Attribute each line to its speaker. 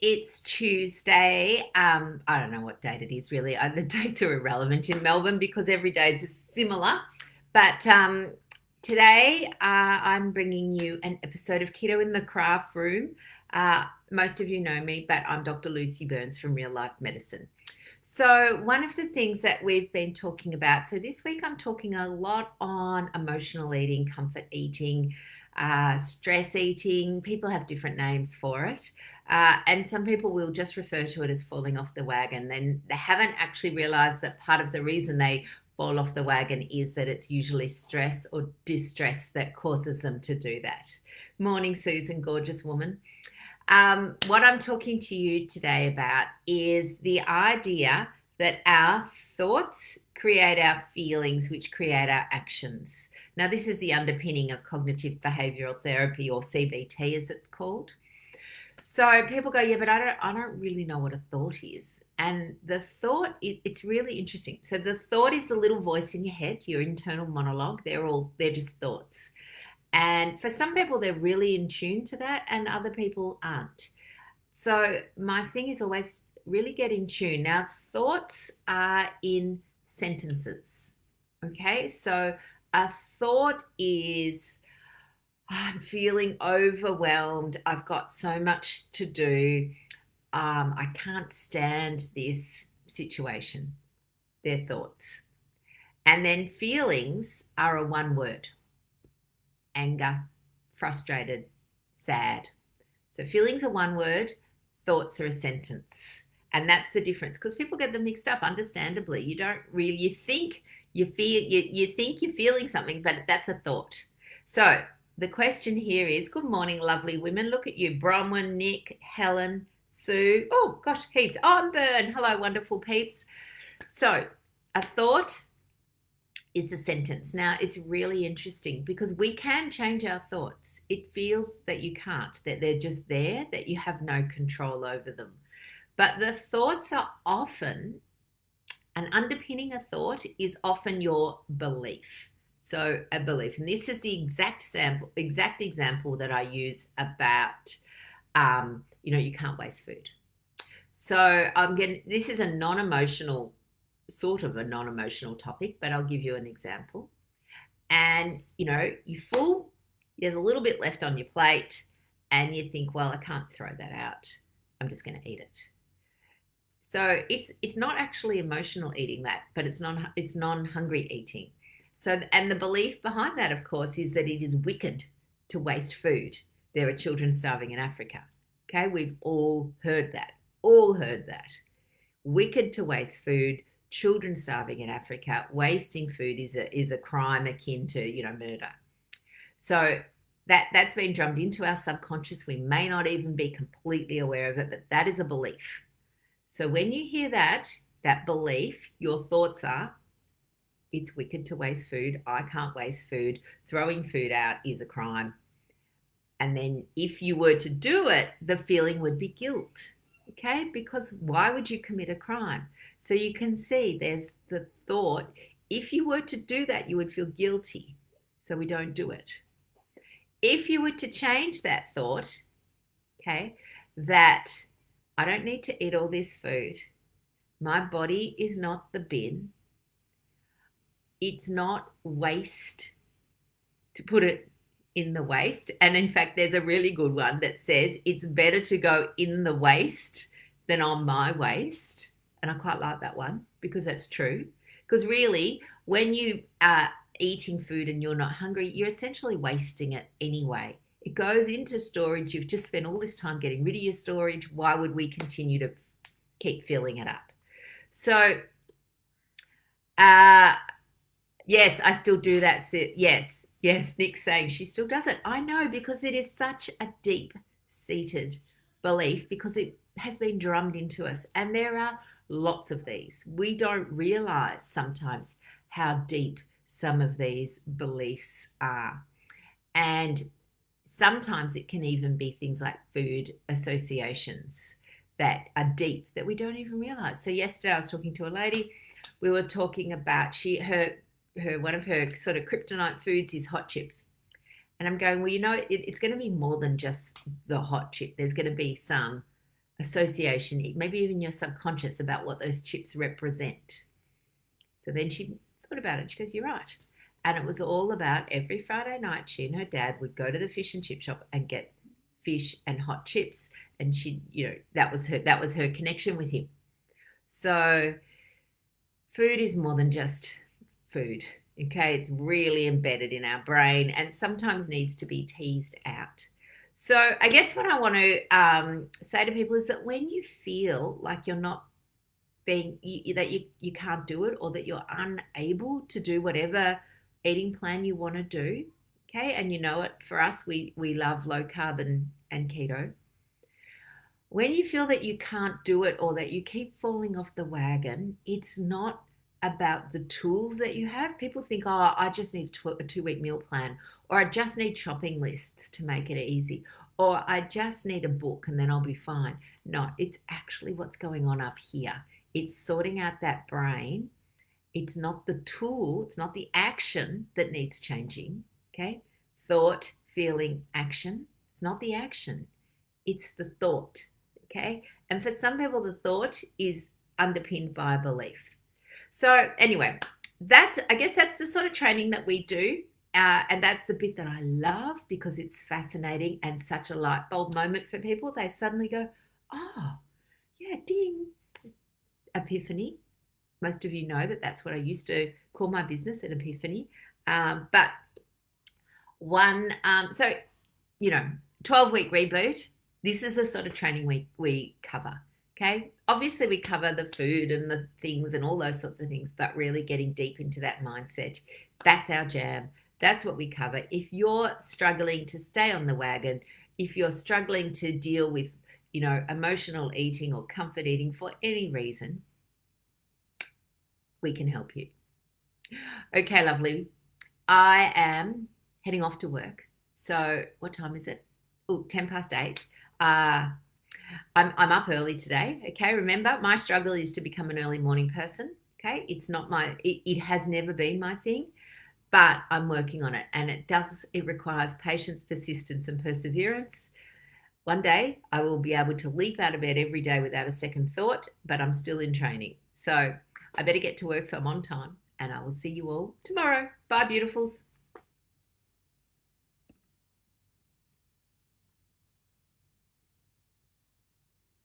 Speaker 1: It's Tuesday. I don't know what date it is really. The dates are irrelevant in Melbourne because every day is similar. But today I'm bringing you an episode of Keto in the Craft Room. Most of you know me, but I'm Dr. Lucy Burns from Real Life Medicine. So, one of the things that we've been talking about, so this week I'm talking a lot on emotional eating, comfort eating, stress eating. People have different names for it. And some people will just refer to it as falling off the wagon. Then they haven't actually realized that part of the reason they fall off the wagon is that it's usually stress or distress that causes them to do that. Morning, Susan, gorgeous woman. What I'm talking to you today about is the idea that our thoughts create our feelings, which create our actions. Now, this is the underpinning of cognitive behavioral therapy, or CBT as it's called. So people go, yeah, but I don't really know what a thought is. And the thought, it's really interesting. So the thought is the little voice in your head, your internal monologue. They're just thoughts. And for some people, they're really in tune to that, and other people aren't. So my thing is always really get in tune. Now, thoughts are in sentences. Okay, so a thought is, I'm feeling overwhelmed. I've got so much to do. I can't stand this situation. They're thoughts. And then feelings are a one word: anger, frustrated, sad. So feelings are one word, thoughts are a sentence. And that's the difference, because people get them mixed up, understandably. You don't really, you think you're feeling something, but that's a thought. So the question here is, good morning, lovely women. Look at you, Bronwyn, Nick, Helen, Sue. Oh, gosh, heaps. Oh, I'm Bern. Hello, wonderful peeps. So a thought is the sentence. Now, it's really interesting because we can change our thoughts. It feels that you can't, that they're just there, that you have no control over them. But the thoughts are often, an underpinning a thought is often your belief. So a belief, and this is the exact example that I use about, you can't waste food. So this is a non-emotional, sort of a non-emotional topic, but I'll give you an example. And, you're full, there's a little bit left on your plate, and you think, well, I can't throw that out. I'm just going to eat it. So it's not actually emotional eating that, but it's non-hungry eating. So, and the belief behind that, of course, is that it is wicked to waste food. There are children starving in Africa. Okay, we've all heard that. Wicked to waste food, children starving in Africa, wasting food is a crime akin to, murder. So that's been drummed into our subconscious. We may not even be completely aware of it, but that is a belief. So when you hear that belief, your thoughts are, it's wicked to waste food. I can't waste food. Throwing food out is a crime. And then if you were to do it, the feeling would be guilt. Okay? Because why would you commit a crime? So you can see there's the thought. If you were to do that, you would feel guilty. So we don't do it. If you were to change that thought, okay, that I don't need to eat all this food. My body is not the bin. It's not waste to put it in the waste. And in fact, there's a really good one that says it's better to go in the waste than on my waste. And I quite like that one because that's true. Because really, when you are eating food and you're not hungry, you're essentially wasting it anyway. It goes into storage. You've just spent all this time getting rid of your storage. Why would we continue to keep filling it up? So, yes, I still do that. Yes, Nick's saying she still does it. I know, because it is such a deep-seated belief, because it has been drummed into us. And there are lots of these. We don't realize sometimes how deep some of these beliefs are. And sometimes it can even be things like food associations that are deep that we don't even realize. So yesterday I was talking to a lady. We were talking about one of her sort of kryptonite foods is hot chips. And I'm going, well, it's going to be more than just the hot chip. There's going to be some association, maybe even your subconscious, about what those chips represent. So then she thought about it. She goes, "You're right." And it was all about every Friday night, she and her dad would go to the fish and chip shop and get fish and hot chips. And she, that was her connection with him. So food is more than just food. Okay, it's really embedded in our brain and sometimes needs to be teased out. So I guess what I want to say to people is that when you feel like you're not that you can't do it, or that you're unable to do whatever eating plan you want to do, okay, and for us, we love low carb and keto. When you feel that you can't do it or that you keep falling off the wagon, it's not about the tools that you have. People think, oh, I just need a 2-week meal plan, or I just need shopping lists to make it easy, or I just need a book and then I'll be fine. No, it's actually what's going on up here. It's sorting out that brain. It's not the tool, it's not the action that needs changing, okay? Thought, feeling, action. It's not the action, it's the thought, okay? And for some people, the thought is underpinned by a belief. So anyway, I guess that's the sort of training that we do. And that's the bit that I love, because it's fascinating and such a light bulb moment for people. They suddenly go, oh, yeah, ding, epiphany. Most of you know that that's what I used to call my business, an epiphany. But 12-week reboot. This is the sort of training we cover. Okay. Obviously, we cover the food and the things and all those sorts of things, but really getting deep into that mindset. That's our jam. That's what we cover. If you're struggling to stay on the wagon, if you're struggling to deal with, emotional eating or comfort eating for any reason, we can help you. Okay, lovely. I am heading off to work. So what time is it? Oh, 8:10. I'm up early today. Okay, remember, my struggle is to become an early morning person. Okay, it's not it has never been my thing, but I'm working on it, and it requires patience, persistence, and perseverance. One day I will be able to leap out of bed every day without a second thought, but I'm still in training. So I better get to work so I'm on time, and I will see you all tomorrow. Bye, beautifuls.